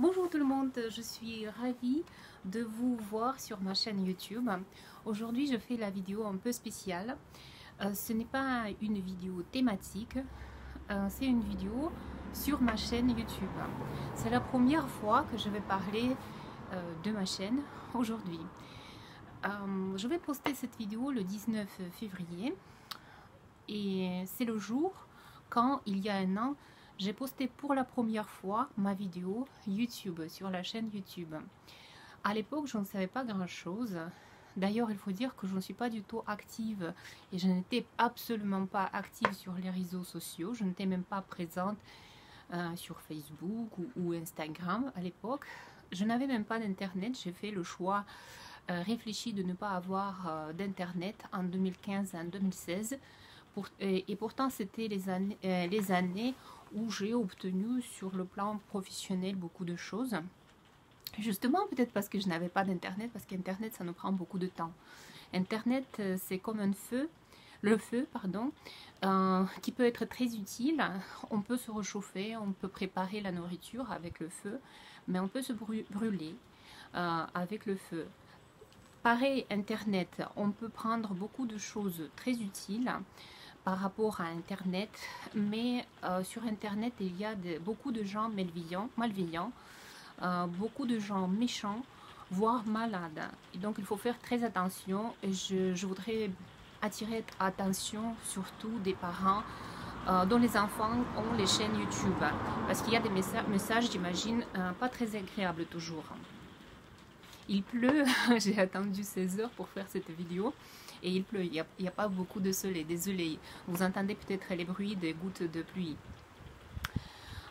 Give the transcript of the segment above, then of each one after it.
Bonjour tout le monde, je suis ravie de vous voir sur ma chaîne YouTube. Aujourd'hui je fais la vidéo un peu spéciale. Ce n'est pas une vidéo thématique, c'est une vidéo sur ma chaîne YouTube. C'est la première fois que je vais parler de ma chaîne aujourd'hui. Je vais poster cette vidéo le 19 février et c'est le jour quand il y a un an j'ai posté pour la première fois ma vidéo YouTube sur la chaîne YouTube. À l'époque, je ne savais pas grand-chose. D'ailleurs, il faut dire que je ne suis pas du tout active et je n'étais absolument pas active sur les réseaux sociaux. Je n'étais même pas présente sur Facebook ou Instagram à l'époque. Je n'avais même pas d'internet. J'ai fait le choix réfléchi de ne pas avoir d'internet en 2015 et en 2016. Et pourtant, c'était les années où j'ai obtenu sur le plan professionnel beaucoup de choses. Justement, peut-être parce que je n'avais pas d'internet, parce qu'internet, ça nous prend beaucoup de temps. Internet, c'est comme un feu, qui peut être très utile. On peut se réchauffer, on peut préparer la nourriture avec le feu, mais on peut se brûler avec le feu. Pareil, Internet, on peut prendre beaucoup de choses très utiles par rapport à Internet, mais sur Internet, il y a beaucoup de gens malveillants, beaucoup de gens méchants, voire malades. Et donc, il faut faire très attention. Et je voudrais attirer attention surtout des parents dont les enfants ont les chaînes YouTube, parce qu'il y a des messages, j'imagine, pas très agréables toujours. Il pleut, j'ai attendu 16 heures pour faire cette vidéo et il pleut, il n'y a pas beaucoup de soleil, désolé. Vous entendez peut-être les bruits des gouttes de pluie.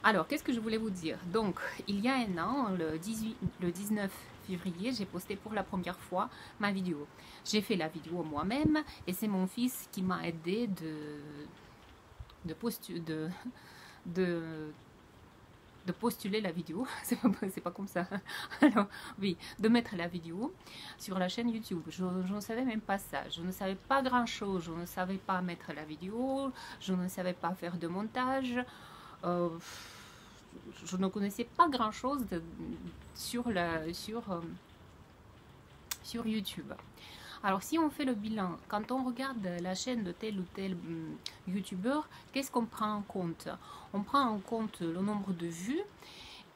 Alors, qu'est-ce que je voulais vous dire? Donc, il y a un an, le 19 février, j'ai posté pour la première fois ma vidéo. J'ai fait la vidéo moi-même et c'est mon fils qui m'a aidé de postuler la vidéo, c'est pas comme ça. Alors oui, de mettre la vidéo sur la chaîne YouTube. Je ne savais même pas ça, je ne savais pas grand chose, je ne savais pas mettre la vidéo, je ne savais pas faire de montage, je ne connaissais pas grand chose sur YouTube. Alors si on fait le bilan, quand on regarde la chaîne de tel ou tel youtubeur, qu'est-ce qu'on prend en compte? On prend en compte le nombre de vues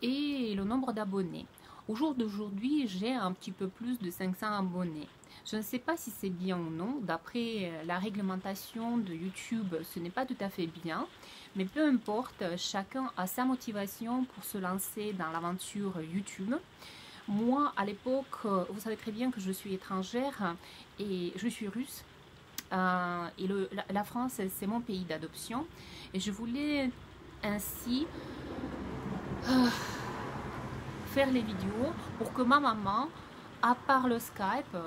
et le nombre d'abonnés. Au jour d'aujourd'hui, j'ai un petit peu plus de 500 abonnés. Je ne sais pas si c'est bien ou non. D'après la réglementation de YouTube, ce n'est pas tout à fait bien. Mais peu importe, chacun a sa motivation pour se lancer dans l'aventure YouTube. Moi, à l'époque, vous savez très bien que je suis étrangère et je suis russe. Et la France, c'est mon pays d'adoption. Et je voulais ainsi faire les vidéos pour que ma maman, à part le Skype,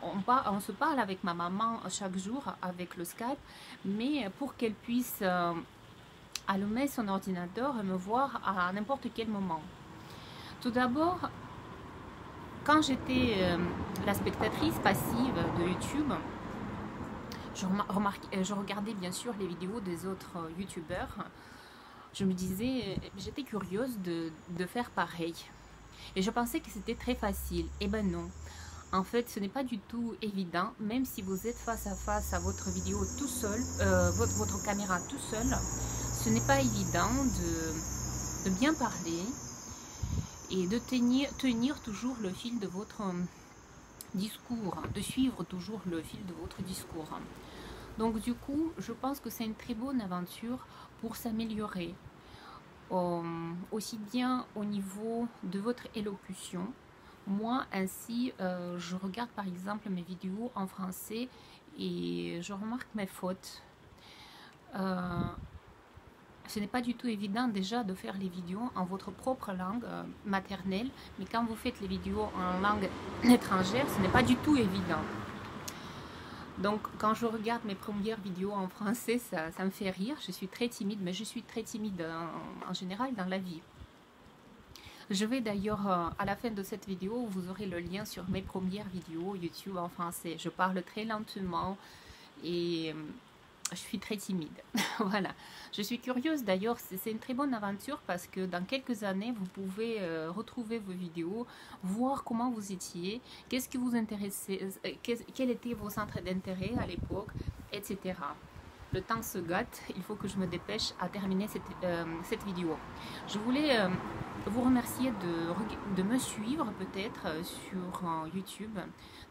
on se parle avec ma maman chaque jour avec le Skype, mais pour qu'elle puisse allumer son ordinateur et me voir à n'importe quel moment. Tout d'abord, quand j'étais la spectatrice passive de YouTube, je regardais bien sûr les vidéos des autres youtubeurs. Je me disais, j'étais curieuse de faire pareil. Et je pensais que c'était très facile. Eh ben non. En fait, ce n'est pas du tout évident, même si vous êtes face à face à votre vidéo tout seul, votre caméra tout seul, ce n'est pas évident de bien parler et de tenir toujours le fil de votre discours, de suivre toujours le fil de votre discours. Donc du coup, je pense que c'est une très bonne aventure pour s'améliorer, aussi bien au niveau de votre élocution. Moi, ainsi, je regarde par exemple mes vidéos en français et je remarque mes fautes. Ce n'est pas du tout évident déjà de faire les vidéos en votre propre langue maternelle, mais quand vous faites les vidéos en langue étrangère, ce n'est pas du tout évident. Donc quand je regarde mes premières vidéos en français, ça me fait rire. Je suis très timide, mais je suis très timide en général dans la vie. Je vais d'ailleurs, à la fin de cette vidéo, vous aurez le lien sur mes premières vidéos YouTube en français. Je parle très lentement et je suis très timide. Voilà, je suis curieuse d'ailleurs, c'est une très bonne aventure parce que dans quelques années, vous pouvez retrouver vos vidéos, voir comment vous étiez, qu'est-ce qui vous intéressait, quels étaient vos centres d'intérêt à l'époque, etc. Le temps se gâte, il faut que je me dépêche à terminer cette vidéo. Je voulais vous remercier de me suivre peut-être sur YouTube,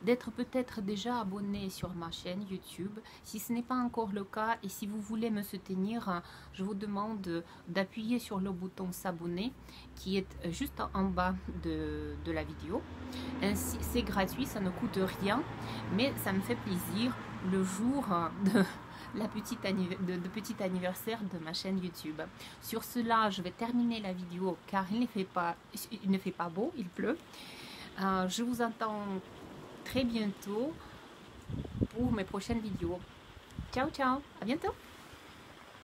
d'être peut-être déjà abonné sur ma chaîne YouTube. Si ce n'est pas encore le cas et si vous voulez me soutenir, je vous demande d'appuyer sur le bouton s'abonner qui est juste en bas de la vidéo. Ainsi, c'est gratuit, ça ne coûte rien, mais ça me fait plaisir le jour de petit anniversaire de ma chaîne YouTube. Sur cela, je vais terminer la vidéo car il ne fait pas beau, il pleut. Je vous attends très bientôt pour mes prochaines vidéos. Ciao, ciao, à bientôt!